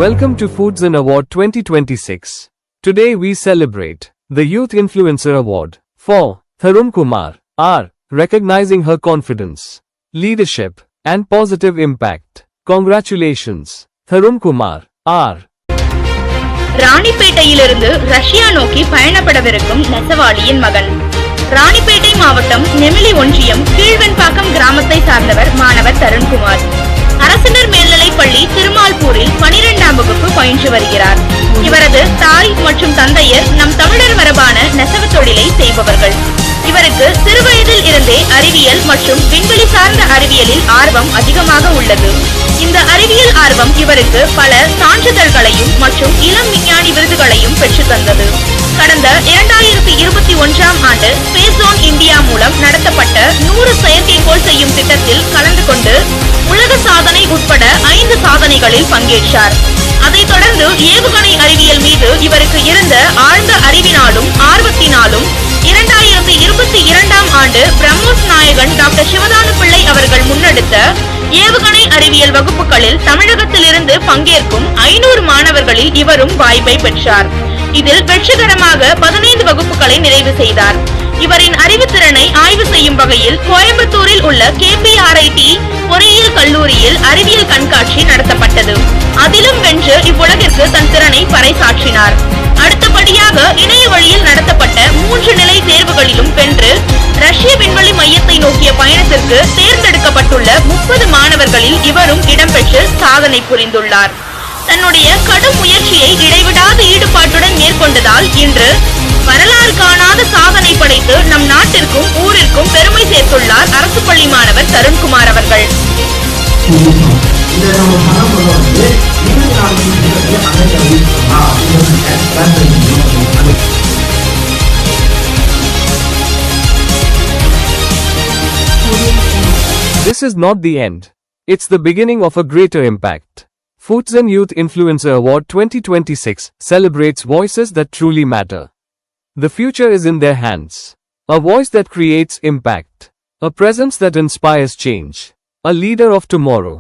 Welcome to Foodzen Award 2026. Today we celebrate the Youth Influencer Award for Tharun Kumar R, recognizing her confidence, leadership, and positive impact. Congratulations, Tharun Kumar R. ராணிப்பேட்டையிலிருந்து Russia நோக்கி பயணப்படவிருக்கும் நெசவாளியின் மகன். ராணிப்பேட்டை மாவட்டம் நெமிலி ஒன்றியம் கீழ்வெண்பாக்கம் கிராமத்தை சார்ந்தவர் மாணவர் தருண்குமார். அரசினர் மேல்நிலைப் பள்ளி திருமால்பூரில் 12ஆம் வகுப்பு பயின்று வருகிறார். இவரது தாய் மற்றும் தந்தையர் நம் தமிழர் மரபான நெசவு தொழிலை செய்பவர்கள். இவருக்கு சிறுவயதில் இருந்தே அறிவியல் மற்றும் விண்வெளி சார்ந்த அறிவியலில் ஆர்வம் அதிகமாக உள்ளது. இந்த அறிவியல் ஆர்வம் இவருக்கு பல சான்றிதழ்களையும் மற்றும் இளம் விஞ்ஞானி விருதுகளையும் பெற்றுத் தந்தது. கடந்த 2021ஆம் ஆண்டு ஸ்பேஸ் ஜோன் இந்தியா மூலம் நடத்தப்பட்ட 100 செயற்கைக்கோள் செய்யும் திட்டத்தில் கலந்து கொண்டு உலக சாதனை உட்பட 5 சாதனைகளில் பங்கேற்றார். அதைத் தொடர்ந்து ஏவுகணை அறிவியல் மீது இவருக்கு இருந்த ஆழ்ந்த அறிவினாலும் ஆர்வத்தினாலும் 2022ஆம் ஆண்டு பிரம்மோஸ் நாயகன் டாக்டர் சிவதானு பிள்ளை அவர்கள் முன்னெடுத்த ஏவுகணை அறிவியல் வகுப்புகளில் தமிழகத்திலிருந்து பங்கேற்கும் 500 மாணவர்களில் இவரும் வாய்ப்பை பெற்றார். இதில் வெற்றிகரமாக 15 வகுப்புகளை நிறைவு செய்தார். இவரின் அறிவுத்திறனை ஆய்வு செய்யும் வகையில் கோயம்புத்தூரில் உள்ள KPRIT பொறியியல் கல்லூரியில் அறிவியல் கண்காட்சி நடத்தப்பட்டது. அதிலும் வென்று இவ்வுலகிற்கு தன் திறனை பறைசாற்றினார். அடுத்தபடியாக இணைய வழியில் நடத்தப்பட்ட 3 நிலை தேர்வுகளிலும் வென்று ரஷ்ய விண்வெளி மையத்தை நோக்கிய பயணத்திற்கு தேர்ந்தெடுக்கப்பட்டுள்ள 30 மாணவர்களில் இவரும் இடம்பெற்று சாதனை புரிந்துள்ளார். தன்னுடைய கடும் முயற்சியை இடைவிடாத ஈடுபாட்டுடன் மேற்கொண்டதால் இன்று வரலாறு காணாத சாதனை படைத்து நம் நாட்டிற்கும் ஊரிற்கும் பெருமை சேர்த்துள்ளார் அரசு பள்ளி மாணவர் தருண்குமார் அவர்கள். This is not the end. It's the beginning of a greater impact. Foodzen Youth Influencer Award 2026 celebrates voices that truly matter. The future is in their hands. A voice that creates impact. A presence that inspires change. A leader of tomorrow.